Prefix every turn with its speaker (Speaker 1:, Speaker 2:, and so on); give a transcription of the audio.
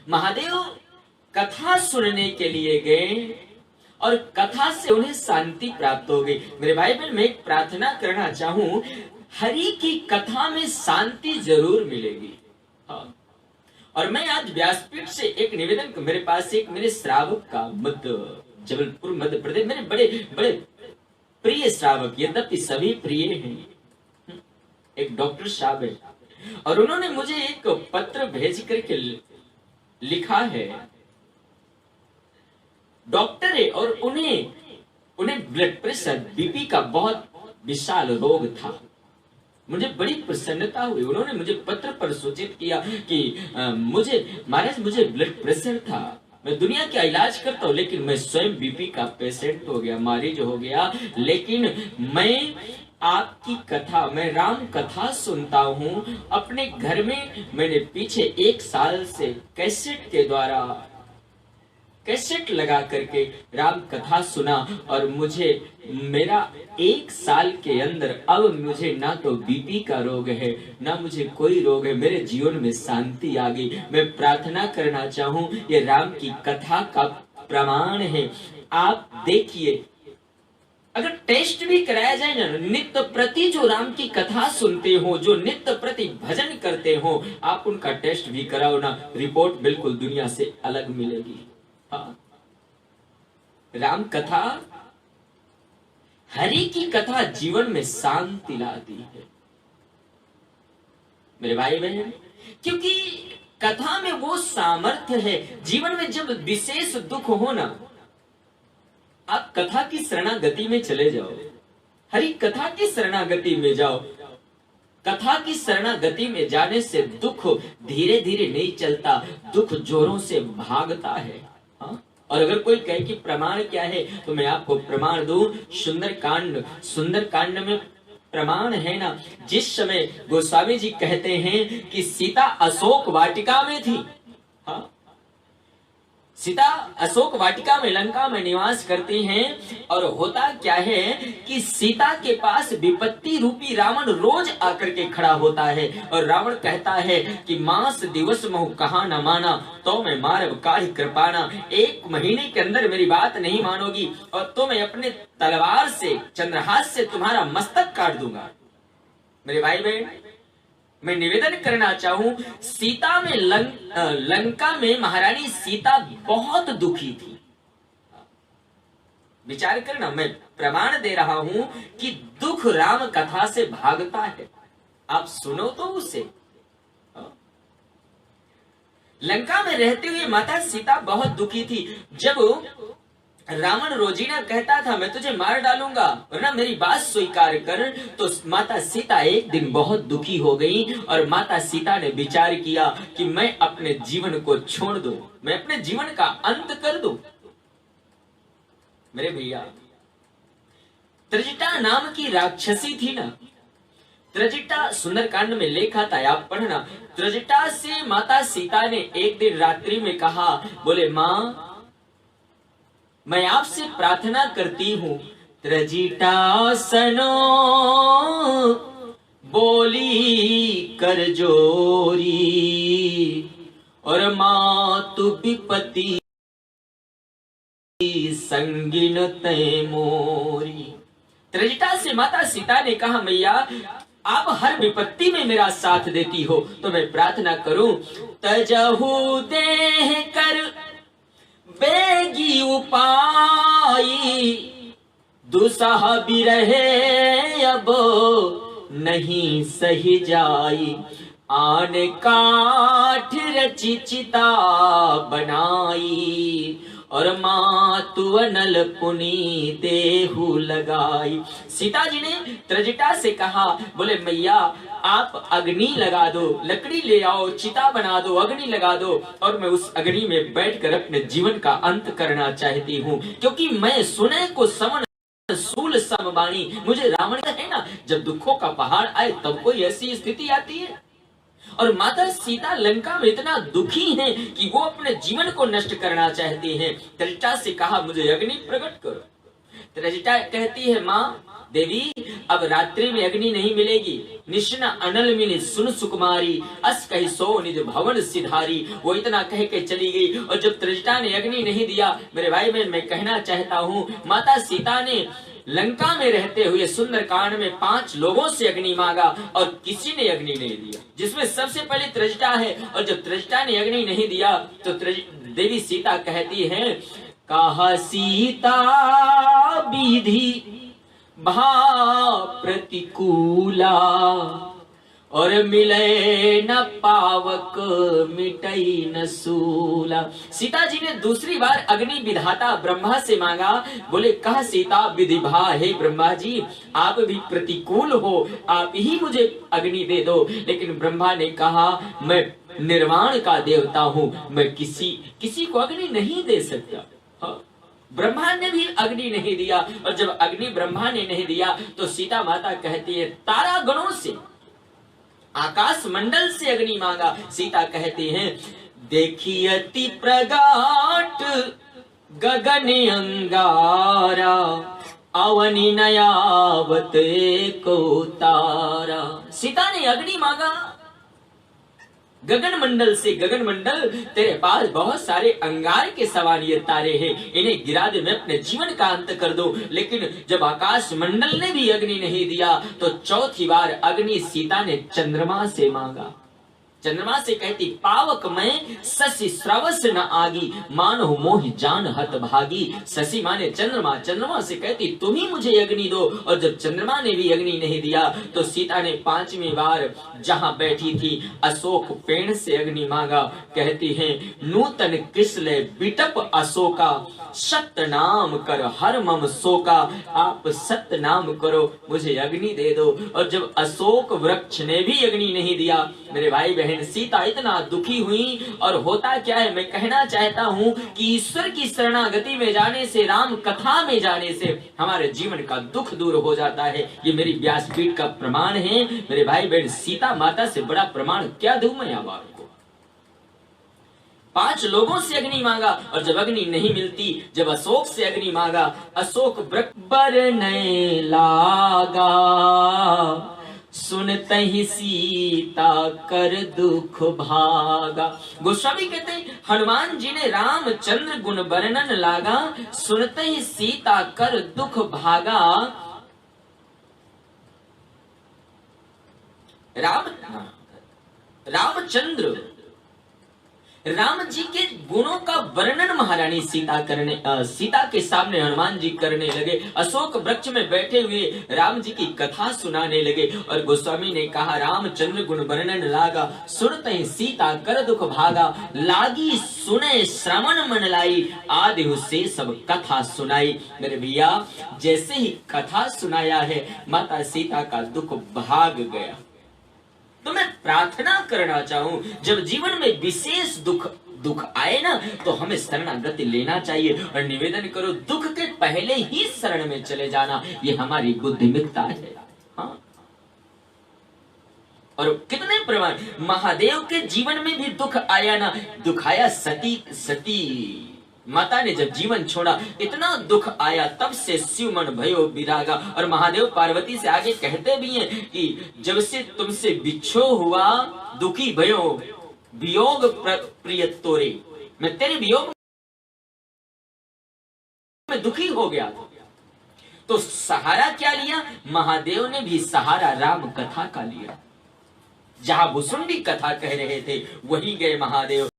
Speaker 1: महादेव कथा सुनने के लिए गए और कथा से उन्हें शांति प्राप्त हो गई। मेरे भाई बहन, मैं एक प्रार्थना करना चाहूं, हरि की कथा में शांति जरूर मिलेगी। हाँ। और मैं आज व्यासपीठ से एक निवेदन, मेरे पास एक मेरे श्रावक का जबलपुर मध्य प्रदेश, मेरे बड़े बड़े प्रिय श्रावक, यद्यपि सभी प्रिय हैं, एक डॉक्टर साहब है और उन्होंने मुझे एक पत्र भेज करके लिखा है। डॉक्टर है और उन्हें ब्लड प्रेशर, बीपी का बहुत विशाल रोग था। मुझे बड़ी प्रसन्नता हुई। उन्होंने मुझे पत्र पर सूचित किया कि मुझे ब्लड प्रेशर था, मैं दुनिया का इलाज करता हूँ, लेकिन मैं स्वयं बीपी का पेशेंट हो गया, मरीज हो गया। लेकिन मैं आपकी कथा, मैं राम कथा सुनता हूँ अपने घर में। मैंने पीछे 1 साल से कैसेट लगा करके राम कथा सुना और मुझे मेरा 1 साल के अंदर अब मुझे ना तो बीपी का रोग है, ना मुझे कोई रोग है। मेरे जीवन में शांति आ गई। मैं प्रार्थना करना चाहूं, ये राम की कथा का प्रमाण है। आप देखिए, अगर टेस्ट भी कराया जाए ना, नित्य प्रति जो राम की कथा सुनते हो, जो नित्य प्रति भजन करते हो, आप उनका टेस्ट भी कराओ ना, रिपोर्ट बिल्कुल दुनिया से अलग मिलेगी। हाँ। राम कथा, हरि की कथा जीवन में शांति लाती है मेरे भाई बहन, क्योंकि कथा में वो सामर्थ्य है। जीवन में जब विशेष दुख हो ना, आप कथा की शरणागति में चले जाओ, हरि कथा की शरणागति में जाओ। कथा की शरणागति में जाने से दुख धीरे धीरे नहीं चलता, दुख जोरों से भागता है। हाँ? और अगर कोई कहे कि प्रमाण क्या है, तो मैं आपको प्रमाण दूं। सुंदरकांड में प्रमाण है ना, जिस समय गोस्वामी जी कहते हैं कि सीता अशोक वाटिका में थी। हाँ? सीता अशोक वाटिका में, लंका में निवास करती हैं और होता क्या है कि सीता के पास विपत्ति रूपी रावण रोज आकर के खड़ा होता है और रावण कहता है कि मास दिवस महु कहा न माना, तो मैं मारब काढ़ कृपाना। 1 महीने के अंदर मेरी बात नहीं मानोगी और तो मैं अपने तलवार से, चंद्रहास से तुम्हारा मस्तक काट दूंगा। मेरे भाई बहन, मैं निवेदन करना चाहूं, सीता में लंका में महारानी सीता बहुत दुखी थी। विचार करना, मैं प्रमाण दे रहा हूं कि दुख राम कथा से भागता है। आप सुनो तो उसे। लंका में रहते हुए माता सीता बहुत दुखी थी। जब रावण रोजीना कहता था मैं तुझे मार डालूंगा वरना मेरी बात स्वीकार कर, तो माता सीता एक दिन बहुत दुखी हो गई और माता सीता ने विचार किया कि मैं अपने जीवन को छोड़ दूं, मैं अपने जीवन का अंत कर दूं। मेरे भैया, त्रिजटा नाम की राक्षसी थी ना, त्रिजटा सुंदरकांड में लिखा था, आप पढ़ना। त्रिजटा से माता सीता ने एक दिन रात्रि में कहा, बोले माँ मैं आपसे प्रार्थना करती हूँ। त्रिजटा सनो बोली कर जोरी और मातु विपत्ति संगिन तय मोरी। त्रिजटा से माता सीता ने कहा, मैया आप हर विपत्ति में मेरा साथ देती हो, तो मैं प्रार्थना करूं, तजहु देह कर बेगी उपाई, दुसह बिरहे अब नहीं सही जाई, आन काठ रची चिता बनाई और मातु अनल पुनी देहु लगाई। सीता जी ने त्रिजटा से कहा, बोले मैया आप अग्नि लगा दो, लकड़ी ले आओ, चिता बना दो, अग्नि लगा दो और मैं उस अग्नि में बैठकर अपने जीवन का अंत करना चाहती हूँ, क्योंकि मैं सुने को समन सूल समबाणी। मुझे रावण है ना, जब दुखों का पहाड़ आए तब कोई ऐसी स्थिति आती है। और माता सीता लंका में इतना दुखी हैं कि वो अपने जीवन को नष्ट करना चाहती हैं। त्रिजटा से कहा मुझे अग्नि प्रकट करो। त्रिजटा कहती है, माँ देवी अब रात्रि में अग्नि नहीं मिलेगी, निश्न अनल मिली सुन सुकुमारी, अस कही सो निज भवन सिधारी। वो इतना कह के चली गई। और जब त्रिजटा ने अग्नि नहीं दिया, मेरे भाई बहन मैं कहना चाहता हूँ, माता सीता ने लंका में रहते हुए सुंदरकांड में 5 लोगों से अग्नि मांगा और किसी ने अग्नि नहीं दिया, जिसमें सबसे पहले त्रिजटा है। और जब त्रिजटा ने अग्नि नहीं दिया तो देवी सीता कहती है, कहा सीता विधि भा प्रतिकूला, और मिले न पावक मिटई न सूला। सीता जी ने दूसरी बार अग्नि विधाता ब्रह्मा से मांगा। बोले, कहा सीता विधि भा, हे ब्रह्मा जी आप भी प्रतिकूल हो, आप ही मुझे अग्नि दे दो। लेकिन ब्रह्मा ने कहा, मैं निर्वाण का देवता हूँ, मैं किसी को अग्नि नहीं दे सकता। हाँ। ब्रह्मा ने भी अग्नि नहीं दिया। और जब अग्नि ब्रह्मा ने नहीं दिया तो सीता माता कहती है, तारा गणों से, आकाश मंडल से अग्नि मांगा। सीता कहती हैं, देखी अति प्रगाट गगन अंगारा, अवनि नयावत को तारा। सीता ने अग्नि मांगा गगन मंडल से। गगन मंडल, तेरे पास बहुत सारे अंगार के समान ये तारे हैं, इन्हें गिरा दे, मैं अपने जीवन का अंत कर दूं। लेकिन जब आकाश मंडल ने भी अग्नि नहीं दिया तो चौथी बार अग्नि सीता ने चंद्रमा से मांगा। चंद्रमा से कहती, पावक में शशि श्रवस न आगी, मानो मोहि जान हत भागी। शशि माने चंद्रमा, चंद्रमा से कहती तुम ही मुझे अग्नि दो। और जब चंद्रमा ने भी अग्नि नहीं दिया तो सीता ने 5वीं बार जहां बैठी थी अशोक पेड़ से अग्नि मांगा। कहती है, नूतन किसले बिटप अशोका, सत्य नाम कर हर मम शोका। आप सत्य नाम करो, मुझे अग्नि दे दो। और जब अशोक वृक्ष ने भी अग्नि नहीं दिया, मेरे भाई बहन सीता इतना दुखी हुई। और होता क्या है, मैं कहना चाहता हूँ कि ईश्वर की शरणागति में जाने से, राम कथा में जाने से हमारे जीवन का दुख दूर हो जाता है। ये मेरी व्यासपीठ का प्रमाण है। मेरे भाई बहन, सीता माता से बड़ा प्रमाण क्या दूं मैं आपको। 5 लोगों से अग्नि मांगा और जब अग्नि नहीं मिलती, जब अशोक से अग्नि मांगा, अशोक वृक्ष बरने लागा, सुनते ही सीता कर दुख भागा। गोस्वामी कहते हैं, हनुमान जी ने रामचंद्र गुण वर्णन लागा, सुनते ही सीता कर दुख भागा। रामचंद्र राम जी के गुणों का वर्णन महारानी सीता के सामने हनुमान जी करने लगे। अशोक वृक्ष में बैठे हुए राम जी की कथा सुनाने लगे। और गोस्वामी ने कहा, रामचंद्र गुण वर्णन लागा, सुनते ही सीता कर दुख भागा, लागी सुने श्रवण मन लाई, आदि से सब कथा सुनाई। मेरे भैया, जैसे ही कथा सुनाया है, माता सीता का दुख भाग गया। तो मैं प्रार्थना करना चाहूं, जब जीवन में विशेष दुख आए ना, तो हमें शरणागति लेना चाहिए। और निवेदन करो, दुख के पहले ही शरण में चले जाना, ये हमारी बुद्धिमत्ता है। हाँ। और कितने प्रमाण, महादेव के जीवन में भी दुख आया ना, दुख आया सती माता ने जब जीवन छोड़ा, इतना दुख आया, तब से शिव मन भयो विरागा। और महादेव पार्वती से आगे कहते भी हैं कि जब से तुमसे बिछो हुआ, दुखी भयो वियोग प्रिय तोरे, मैं तेरे वियोग में दुखी हो गया। तो सहारा क्या लिया? महादेव ने भी सहारा राम कथा का लिया। जहां भुसुंडी कथा कह रहे थे, वहीं गए महादेव।